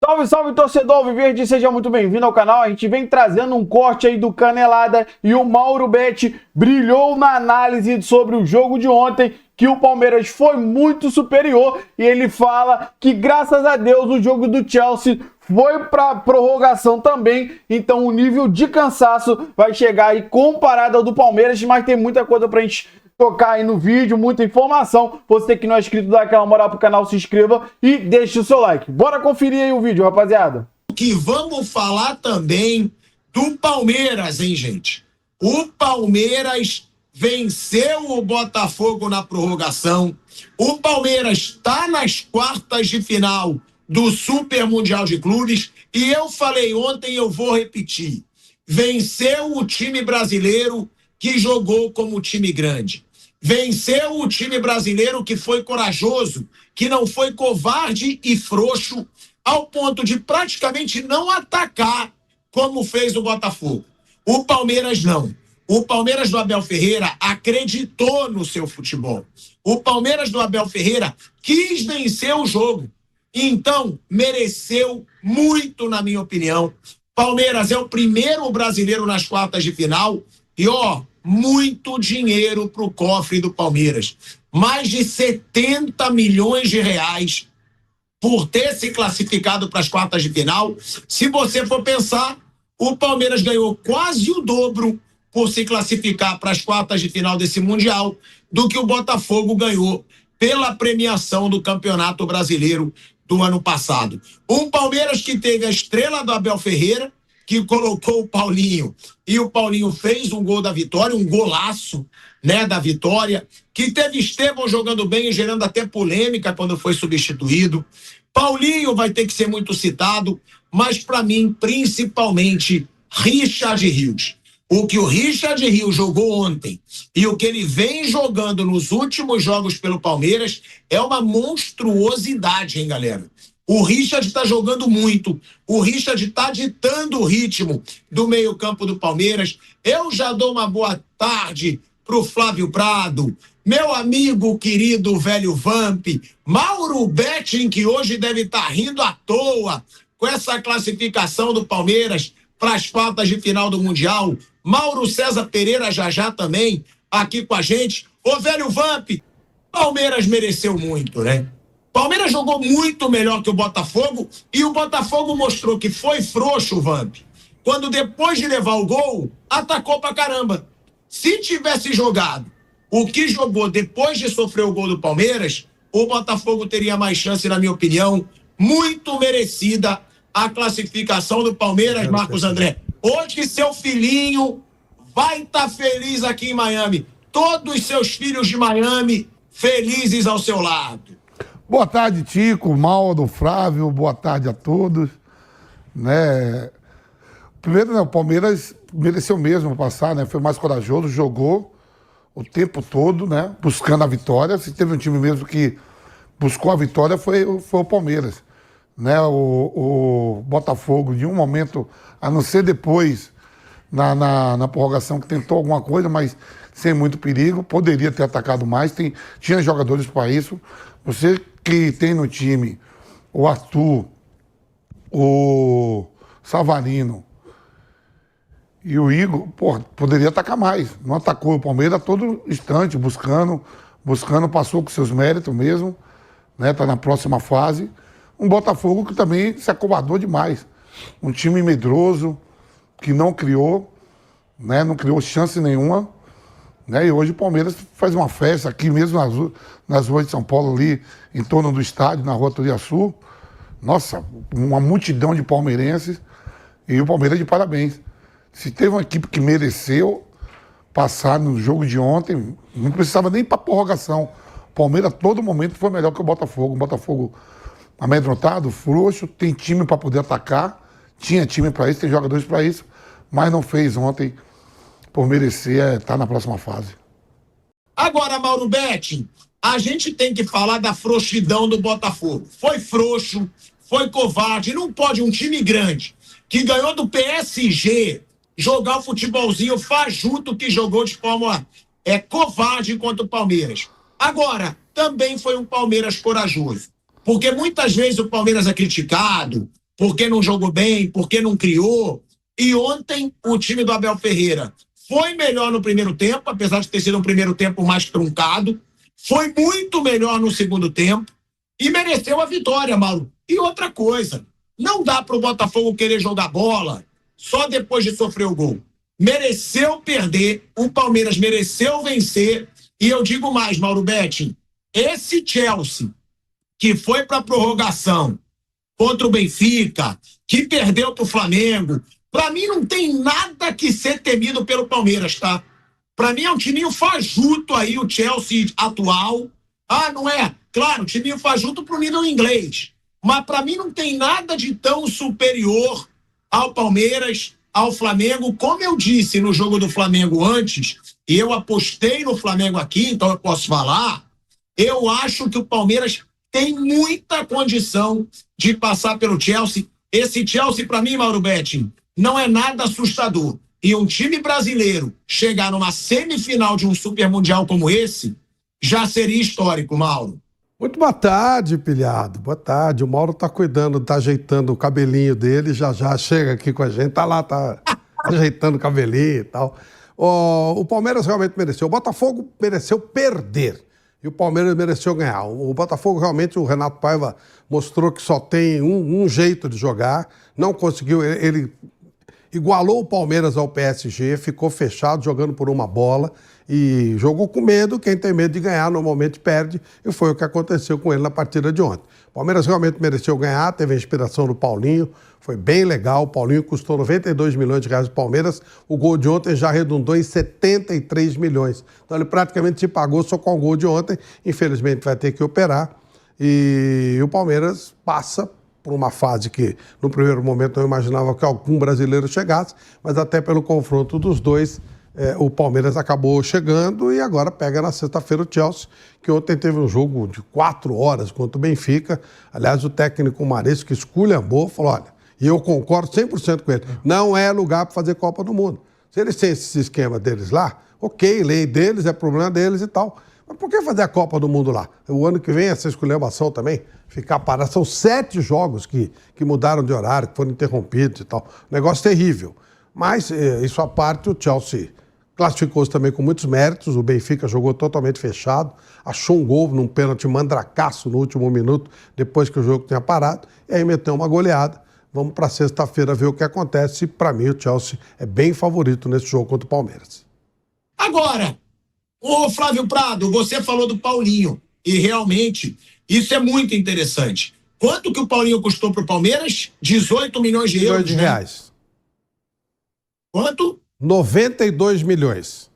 Salve, salve, torcedor alviverde, seja muito bem-vindo ao canal. A gente vem trazendo um corte aí do Canelada e o Mauro Betti brilhou na análise sobre o jogo de ontem, que o Palmeiras foi muito superior, e ele fala que, graças a Deus, o jogo do Chelsea foi para prorrogação também, então o nível de cansaço vai chegar aí comparado ao do Palmeiras, mas tem muita coisa pra gente tocar aí no vídeo, muita informação. Você que não é inscrito, dá aquela moral pro canal, se inscreva e deixe o seu like. Bora conferir aí o vídeo, rapaziada. Que vamos falar também do Palmeiras, hein, gente? O Palmeiras venceu o Botafogo na prorrogação. O Palmeiras está nas quartas de final do Super Mundial de Clubes. E eu falei ontem, eu vou repetir. Venceu o time brasileiro que jogou como time grande. Venceu o time brasileiro que foi corajoso, que não foi covarde e frouxo, ao ponto de praticamente não atacar como fez o Botafogo. O Palmeiras não. O Palmeiras do Abel Ferreira acreditou no seu futebol. O Palmeiras do Abel Ferreira quis vencer o jogo. Então, mereceu muito, na minha opinião. Palmeiras é o primeiro brasileiro nas quartas de final e, muito dinheiro para o cofre do Palmeiras. Mais de 70 milhões de reais por ter se classificado para as quartas de final. Se você for pensar, o Palmeiras ganhou quase o dobro por se classificar para as quartas de final desse Mundial do que o Botafogo ganhou pela premiação do Campeonato Brasileiro do ano passado. Um Palmeiras que teve a estrela do Abel Ferreira, que colocou o Paulinho, e o Paulinho fez um gol da vitória, um golaço, né, da vitória, que teve Estevão jogando bem e gerando até polêmica quando foi substituído. Paulinho vai ter que ser muito citado, mas para mim, principalmente, Richard Rios. O que o Richard Rios jogou ontem e o que ele vem jogando nos últimos jogos pelo Palmeiras é uma monstruosidade, hein, galera? O Richard está jogando muito. O Richard está ditando o ritmo do meio-campo do Palmeiras. Eu já dou uma boa tarde pro Flávio Prado, meu amigo querido velho Vamp, Mauro Betti, que hoje deve estar rindo à toa com essa classificação do Palmeiras para as quartas de final do Mundial. Mauro César Pereira já também aqui com a gente. Ô velho Vamp, Palmeiras mereceu muito, né? Palmeiras jogou muito melhor que o Botafogo e o Botafogo mostrou que foi frouxo, Vamp, quando depois de levar o gol, atacou pra caramba. Se tivesse jogado o que jogou depois de sofrer o gol do Palmeiras, o Botafogo teria mais chance, na minha opinião, muito merecida a classificação do Palmeiras, Marcos André. Hoje seu filhinho vai estar feliz aqui em Miami. Todos os seus filhos de Miami felizes ao seu lado. Boa tarde, Tico, Mauro, Flávio, boa tarde a todos. Né? Primeiro, né, o Palmeiras mereceu mesmo passar, né? Foi mais corajoso, jogou o tempo todo, né? Buscando a vitória. Se teve um time mesmo que buscou a vitória, foi o Palmeiras. Né? O Botafogo, de um momento, a não ser depois, na prorrogação, que tentou alguma coisa, mas sem muito perigo, poderia ter atacado mais, tinha jogadores para isso. Você que tem no time o Arthur, o Savarino e o Igor, poderia atacar mais. Não atacou o Palmeiras a todo instante, buscando, passou com seus méritos mesmo, né? Tá na próxima fase. Um Botafogo que também se acovardou demais. Um time medroso, que não criou, né? Não criou chance nenhuma. Né? E hoje o Palmeiras faz uma festa aqui mesmo nas ruas de São Paulo, ali em torno do estádio, na rua Turiaçu. Nossa, uma multidão de palmeirenses e o Palmeiras de parabéns. Se teve uma equipe que mereceu passar no jogo de ontem, não precisava nem para prorrogação. O Palmeiras a todo momento foi melhor que o Botafogo. O Botafogo amedrontado, frouxo, tem time para poder atacar, tinha time para isso, tem jogadores para isso, mas não fez ontem. Por merecer estar na próxima fase. Agora, Mauro Betti, a gente tem que falar da frouxidão do Botafogo. Foi frouxo, foi covarde. Não pode um time grande que ganhou do PSG jogar o futebolzinho fajuto que jogou de forma covarde contra o Palmeiras. Agora, também foi um Palmeiras corajoso. Porque muitas vezes o Palmeiras é criticado porque não jogou bem, porque não criou. E ontem o time do Abel Ferreira foi melhor no primeiro tempo, apesar de ter sido um primeiro tempo mais truncado. Foi muito melhor no segundo tempo e mereceu a vitória, Mauro. E outra coisa, não dá para o Botafogo querer jogar bola só depois de sofrer o gol. Mereceu perder, o Palmeiras mereceu vencer. E eu digo mais, Mauro Betting, esse Chelsea que foi para a prorrogação contra o Benfica, que perdeu para o Flamengo, para mim não tem nada que ser temido pelo Palmeiras, tá? Para mim é um timinho fajuto aí, o Chelsea atual. Ah, não é? Claro, timinho fajuto pro nível inglês. Mas para mim não tem nada de tão superior ao Palmeiras, ao Flamengo. Como eu disse no jogo do Flamengo antes, e eu apostei no Flamengo aqui, então eu posso falar, eu acho que o Palmeiras tem muita condição de passar pelo Chelsea. Esse Chelsea, para mim, Mauro Betting, não é nada assustador. E um time brasileiro chegar numa semifinal de um Super Mundial como esse, já seria histórico, Mauro. Muito boa tarde, pilhado. Boa tarde. O Mauro tá cuidando, tá ajeitando o cabelinho dele, já chega aqui com a gente, tá ajeitando o cabelinho e tal. O Palmeiras realmente mereceu. O Botafogo mereceu perder. E o Palmeiras mereceu ganhar. O Botafogo realmente, o Renato Paiva mostrou que só tem um jeito de jogar. Não conseguiu, ele igualou o Palmeiras ao PSG, ficou fechado jogando por uma bola e jogou com medo. Quem tem medo de ganhar normalmente perde, e foi o que aconteceu com ele na partida de ontem. O Palmeiras realmente mereceu ganhar, teve a inspiração do Paulinho, foi bem legal. O Paulinho custou 92 milhões de reais do Palmeiras, o gol de ontem já arredondou em 73 milhões. Então ele praticamente se pagou só com o gol de ontem, infelizmente vai ter que operar, e o Palmeiras passa por uma fase que, no primeiro momento, eu imaginava que algum brasileiro chegasse, mas até pelo confronto dos dois, o Palmeiras acabou chegando e agora pega na sexta-feira o Chelsea, que ontem teve um jogo de 4 horas contra o Benfica. Aliás, o técnico Maresco esculhambou, falou, olha, e eu concordo 100% com ele, não é lugar para fazer Copa do Mundo. Se eles têm esse esquema deles lá, ok, lei deles, é problema deles e tal. Mas por que fazer a Copa do Mundo lá? O ano que vem essa esculhambação também, ficar parado. São 7 jogos que mudaram de horário, que foram interrompidos e tal. Negócio terrível. Mas, isso à parte, o Chelsea classificou-se também com muitos méritos. O Benfica jogou totalmente fechado, achou um gol num pênalti mandracaço no último minuto, depois que o jogo tinha parado, e aí meteu uma goleada. Vamos para sexta-feira ver o que acontece. Para mim, o Chelsea é bem favorito nesse jogo contra o Palmeiras. Agora, ô Flávio Prado, você falou do Paulinho, e realmente isso é muito interessante. Quanto que o Paulinho custou para o Palmeiras? 18 milhões de euros, de reais. Quanto? 92 milhões.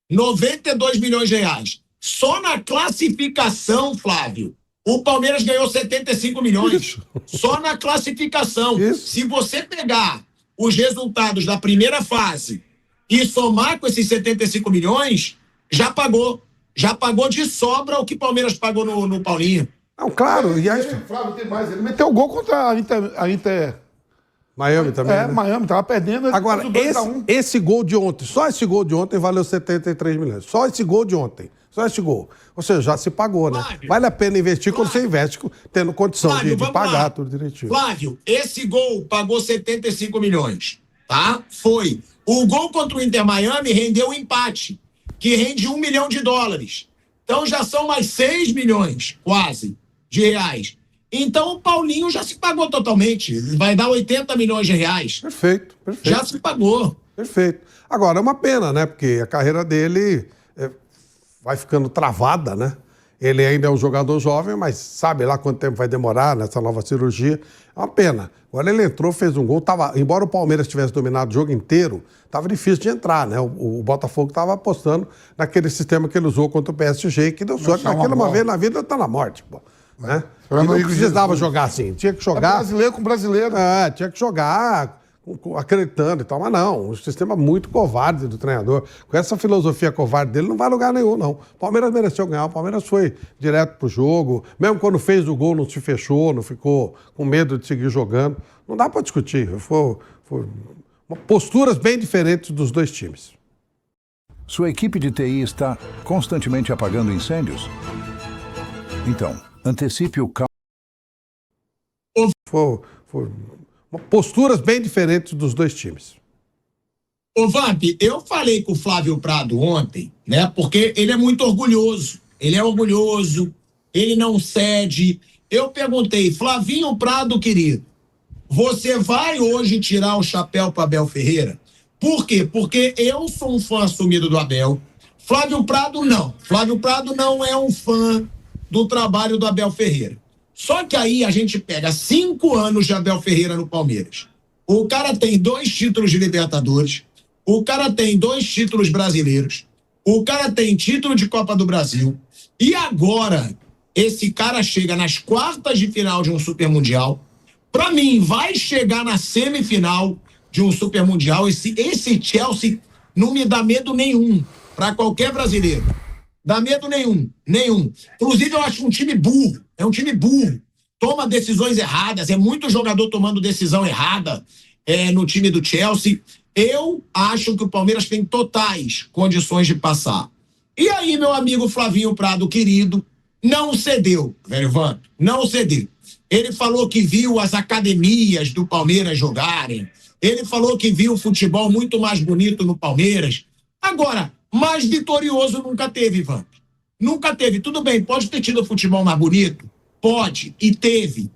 92 milhões de reais. Só na classificação, Flávio, o Palmeiras ganhou 75 milhões. Isso. Só na classificação. Isso. Se você pegar os resultados da primeira fase e somar com esses 75 milhões, já pagou. Já pagou de sobra o que o Palmeiras pagou no Paulinho. Não, claro. E aí, Flávio, tem mais. Ele meteu o gol contra a Inter. Miami também. né? Miami, tava perdendo. Agora, esse gol de ontem, só esse gol de ontem valeu 73 milhões. Só esse gol de ontem. Só esse gol. Ou seja, já se pagou, né? Flávio, vale a pena investir quando você investe tendo condição Flávio, de vamos pagar lá. tudo direitinho. Flávio, esse gol pagou 75 milhões, tá? Foi. O gol contra o Inter Miami rendeu um empate, que rende $1 milhão. Então já são mais 6 milhões, quase, de reais. Então o Paulinho já se pagou totalmente. Vai dar 80 milhões de reais. Perfeito. Já se pagou. Perfeito. Agora, é uma pena, né? Porque a carreira dele vai ficando travada, né? Ele ainda é um jogador jovem, mas sabe lá quanto tempo vai demorar nessa nova cirurgia. É uma pena. Agora ele entrou, fez um gol. Embora o Palmeiras tivesse dominado o jogo inteiro, estava difícil de entrar, né? O Botafogo estava apostando naquele sistema que ele usou contra o PSG, que deu sorte. Naquela uma vez na vida está na morte, pô. Né? E não precisava jogar assim. Tinha que jogar... brasileiro com brasileiro. Tinha que jogar acreditando e tal, mas não, um sistema muito covarde do treinador. Com essa filosofia covarde dele, não vai a lugar nenhum, não. O Palmeiras mereceu ganhar, o Palmeiras foi direto pro jogo, mesmo quando fez o gol não se fechou, não ficou com medo de seguir jogando. Não dá para discutir, foram posturas bem diferentes dos dois times. Sua equipe de TI está constantemente apagando incêndios? Então, antecipe o Foi posturas bem diferentes dos dois times. Ô, Vamp, eu falei com o Flávio Prado ontem, né? Porque ele é muito orgulhoso. Ele é orgulhoso, ele não cede. Eu perguntei, Flavinho Prado, querido, você vai hoje tirar o chapéu para Abel Ferreira? Por quê? Porque eu sou um fã assumido do Abel. Flávio Prado, não. Flávio Prado não é um fã do trabalho do Abel Ferreira. Só que aí a gente pega 5 anos de Abel Ferreira no Palmeiras. O cara tem 2 títulos de Libertadores, o cara tem 2 títulos brasileiros, o cara tem título de Copa do Brasil, e agora esse cara chega nas quartas de final de um Super Mundial. Para mim, vai chegar na semifinal de um Super Mundial. Esse Chelsea não me dá medo nenhum para qualquer brasileiro. Dá medo nenhum. Inclusive, eu acho um time burro. É um time burro. Toma decisões erradas. É muito jogador tomando decisão errada no time do Chelsea. Eu acho que o Palmeiras tem totais condições de passar. E aí, meu amigo Flavinho Prado, querido, não cedeu, velho Vamp. Não cedeu. Ele falou que viu as academias do Palmeiras jogarem. Ele falou que viu o futebol muito mais bonito no Palmeiras. Agora, mais vitorioso nunca teve, Vamp. Nunca teve. Tudo bem, pode ter tido futebol mais bonito? Pode, e teve.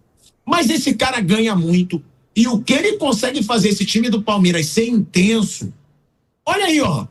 Mas esse cara ganha muito. E o que ele consegue fazer esse time do Palmeiras ser intenso? Olha aí, ó.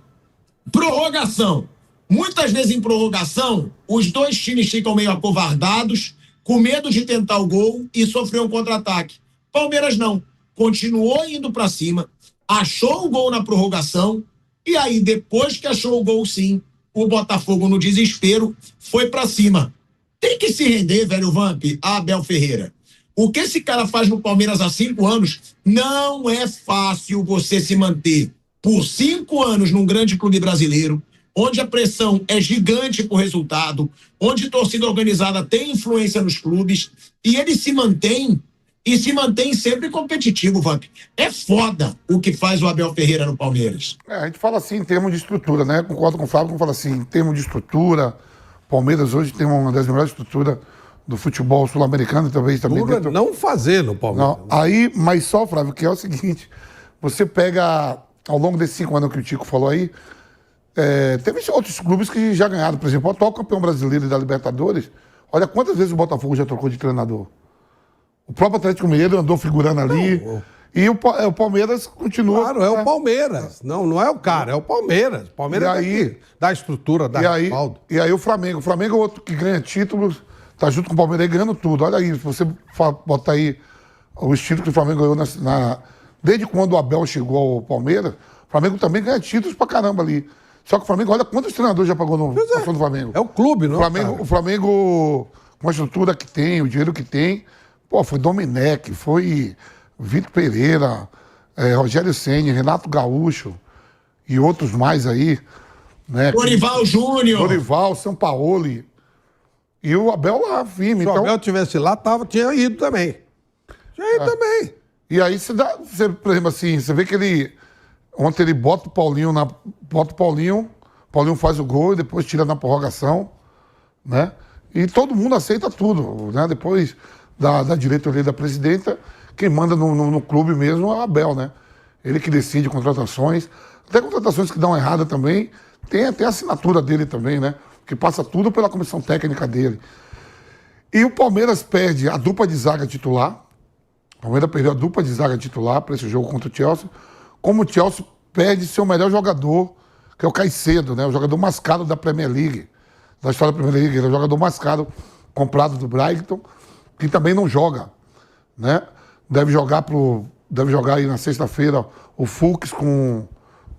Prorrogação. Muitas vezes em prorrogação, os dois times ficam meio acovardados, com medo de tentar o gol e sofrer um contra-ataque. Palmeiras não. Continuou indo para cima, achou o gol na prorrogação, e aí, depois que achou o gol, sim, o Botafogo, no desespero, foi para cima. Tem que se render, velho Vamp, a Abel Ferreira. O que esse cara faz no Palmeiras há 5 anos, não é fácil você se manter por 5 anos num grande clube brasileiro, onde a pressão é gigante por resultado, onde torcida organizada tem influência nos clubes, e ele se mantém, e se mantém sempre competitivo, Vamp. É foda o que faz o Abel Ferreira no Palmeiras. A gente fala assim em termos de estrutura, né? Concordo com o Flávio, quando fala assim, em termos de estrutura, Palmeiras hoje tem uma das melhores estruturas do futebol sul-americano, talvez também. Dentro... Não fazer no Palmeiras. Não, aí, mas só, Flávio, que é o seguinte, você pega, ao longo desses 5 anos que o Tico falou aí, teve outros clubes que já ganharam, por exemplo, o atual campeão brasileiro da Libertadores, olha quantas vezes o Botafogo já trocou de treinador. O próprio Atlético Mineiro andou figurando ali. Não, e o Palmeiras continua. Claro, é o Palmeiras. Não é o cara, é o Palmeiras. O Palmeiras aí, dá estrutura, dá respaldo. E aí o Flamengo. O Flamengo é outro que ganha títulos, tá junto com o Palmeiras aí ganhando tudo. Olha aí, se você botar aí o estilo que o Flamengo ganhou desde quando o Abel chegou ao Palmeiras, o Flamengo também ganha títulos pra caramba ali. Só que o Flamengo, olha quantos treinadores já pagou no do Flamengo. É o clube, não é? O Flamengo, com a estrutura que tem, o dinheiro que tem, foi Domenech, foi Vitor Pereira, Rogério Ceni, Renato Gaúcho e outros mais aí. Né? Dorival Júnior. Dorival, Sampaoli. E o Abel lá, firme. Se o Abel tivesse lá, tinha ido também. Tinha ido também. E aí, por exemplo, assim, você vê que ele... Ontem ele bota o Paulinho, Paulinho faz o gol e depois tira na prorrogação, né? E todo mundo aceita tudo, né? Depois da diretoria da presidenta, quem manda no clube mesmo é o Abel, né? Ele que decide contratações, até contratações que dão errada também, tem até a assinatura dele também, né? Que passa tudo pela comissão técnica dele. E o Palmeiras perde a dupla de zaga titular, o Palmeiras perdeu a dupla de zaga titular para esse jogo contra o Chelsea, como o Chelsea perde seu melhor jogador, que é o Caicedo, né? O jogador mais caro da Premier League, da história da Premier League. Ele é o jogador mais caro comprado do Brighton, que também não joga, né? Deve jogar aí na sexta-feira o Fux com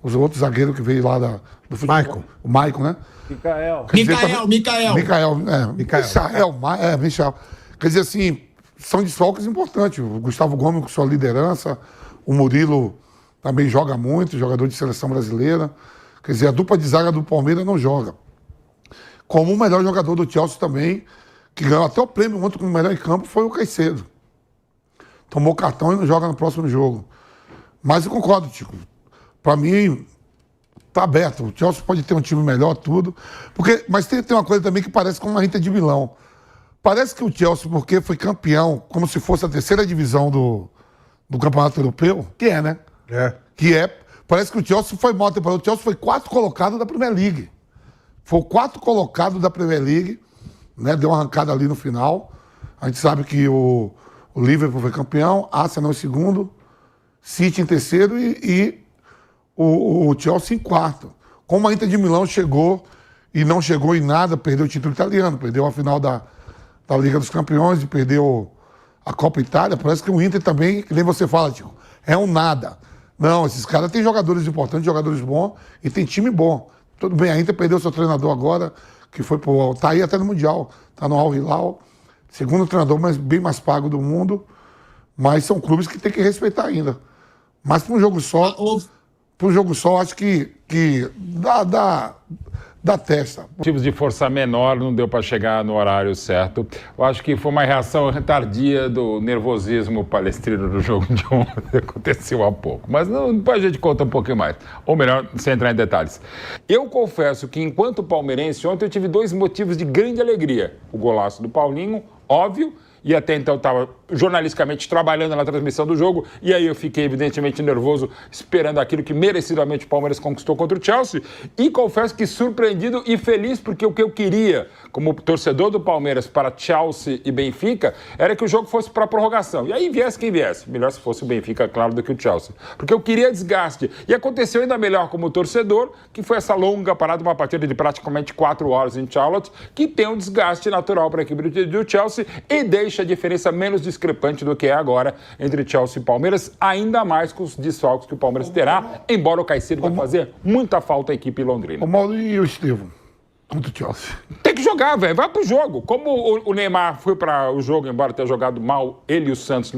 os outros zagueiros que veio lá do futebol. O Maicon, né? Michael. Quer dizer assim, são desfalques importantes. O Gustavo Gomes com sua liderança, o Murilo também joga muito, jogador de seleção brasileira. Quer dizer, a dupla de zaga do Palmeiras não joga. Como o melhor jogador do Chelsea também, que ganhou até o prêmio ontem como melhor em campo, foi o Caicedo. Tomou cartão e não joga no próximo jogo. Mas eu concordo, Tico. Para mim, tá aberto. O Chelsea pode ter um time melhor, tudo. Mas tem uma coisa também que parece com uma Inter de Milão. Parece que o Chelsea, porque foi campeão, como se fosse a terceira divisão do Campeonato Europeu, que é, né? Parece que o Chelsea foi mal temporada. O Chelsea foi 4º colocado da Premier League. Foi o 4º colocado da Premier League, né? Deu uma arrancada ali no final. A gente sabe que o Liverpool foi campeão, Arsenal em segundo, City em terceiro e o Chelsea em quarto. Como a Inter de Milão chegou e não chegou em nada, perdeu o título italiano, perdeu a final da Liga dos Campeões e perdeu a Copa Itália, parece que o Inter também, que nem você fala, Tico, é um nada. Não, esses caras têm jogadores importantes, jogadores bons e tem time bom. Tudo bem, a Inter perdeu seu treinador agora, que foi pro... Tá aí até no Mundial, tá no Al Hilal, segundo treinador bem mais pago do mundo, mas são clubes que tem que respeitar ainda. Mas para um jogo só, acho que dá testa. Motivos de força menor, não deu para chegar no horário certo. Eu acho que foi uma reação tardia do nervosismo palestrino do jogo de ontem, aconteceu há pouco. Mas depois a gente conta um pouquinho mais. Ou melhor, sem entrar em detalhes. Eu confesso que, enquanto palmeirense, ontem eu tive 2 motivos de grande alegria. O golaço do Paulinho, óbvio, e até então estava jornalisticamente trabalhando na transmissão do jogo, e aí eu fiquei evidentemente nervoso, esperando aquilo que merecidamente o Palmeiras conquistou contra o Chelsea, e confesso que surpreendido e feliz, porque o que eu queria, como torcedor do Palmeiras para Chelsea e Benfica, era que o jogo fosse para a prorrogação, e aí viesse quem viesse, melhor se fosse o Benfica, claro, do que o Chelsea, porque eu queria desgaste, e aconteceu ainda melhor como torcedor, que foi essa longa parada, uma partida de praticamente 4 horas em Charlotte, que tem um desgaste natural para a equipe do Chelsea, e deixa a diferença menos discrepante do que é agora entre Chelsea e Palmeiras, ainda mais com os desfalques que o Palmeiras terá, embora o Caicedo vai fazer muita falta à equipe londrina. O Mauro e o Estevão contra o Chelsea. Tem que jogar, velho, vai pro jogo. Como o Neymar foi para o jogo, embora tenha jogado mal, ele e o Santos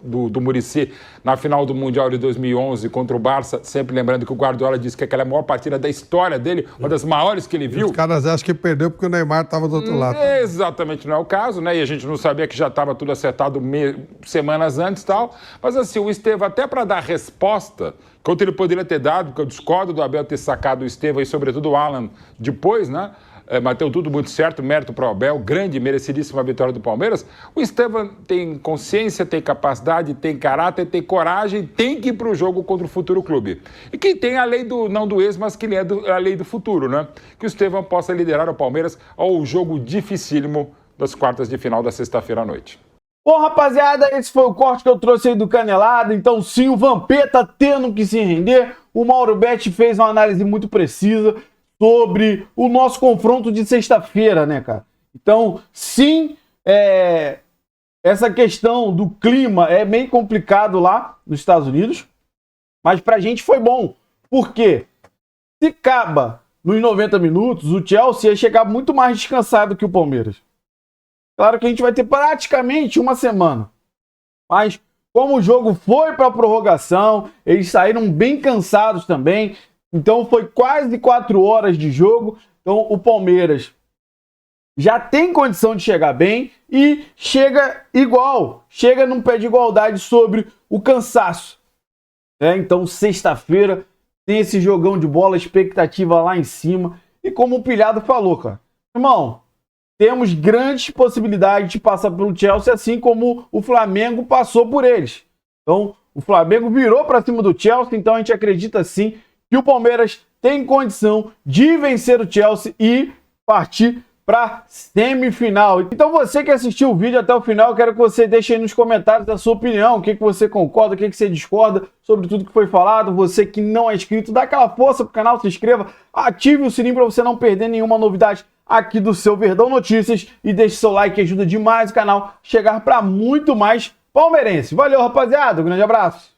do Muricy na final do Mundial de 2011 contra o Barça, sempre lembrando que o Guardiola disse que aquela é a maior partida da história dele, uma das maiores que ele viu. Os caras acham que perdeu porque o Neymar estava do outro lado. Exatamente, não é o caso, né? E a gente não sabia que já estava tudo acertado semanas antes e tal. Mas assim, o Estevão, até para dar resposta, quanto ele poderia ter dado, porque eu discordo do Abel ter sacado o Estevão e sobretudo o Alan depois, né? Mas deu tudo muito certo, mérito para o Abel, grande, merecidíssima vitória do Palmeiras. O Estevão tem consciência, tem capacidade, tem caráter, tem coragem, tem que ir para o jogo contra o futuro clube. E quem tem a lei não do ex, mas que é a lei do futuro, né? Que o Estevão possa liderar o Palmeiras ao jogo dificílimo das quartas de final da sexta-feira à noite. Bom, rapaziada, esse foi o corte que eu trouxe aí do Canelada. Então, sim, o Vampeta tendo que se render. O Mauro Betti fez uma análise muito precisa sobre o nosso confronto de sexta-feira, né, cara? Então, sim, essa questão do clima é meio complicado lá nos Estados Unidos, mas pra gente foi bom. Por quê? Se acaba nos 90 minutos, o Chelsea ia chegar muito mais descansado que o Palmeiras. Claro que a gente vai ter praticamente uma semana. Mas como o jogo foi para a prorrogação, eles saíram bem cansados também. Então foi quase 4 horas de jogo. Então o Palmeiras já tem condição de chegar bem e chega igual. Chega num pé de igualdade sobre o cansaço. Então sexta-feira tem esse jogão de bola, expectativa lá em cima. E como o Pilhado falou, cara. Irmão, temos grandes possibilidades de passar pelo Chelsea, assim como o Flamengo passou por eles. Então, o Flamengo virou para cima do Chelsea, então a gente acredita sim que o Palmeiras tem condição de vencer o Chelsea e partir para semifinal. Então, você que assistiu o vídeo até o final, eu quero que você deixe aí nos comentários a sua opinião, o que você concorda, o que você discorda sobre tudo que foi falado. Você que não é inscrito, dá aquela força pro canal, se inscreva, ative o sininho para você não perder nenhuma novidade aqui do seu Verdão Notícias e deixe seu like, que ajuda demais o canal a chegar para muito mais palmeirense. Valeu, rapaziada, um grande abraço.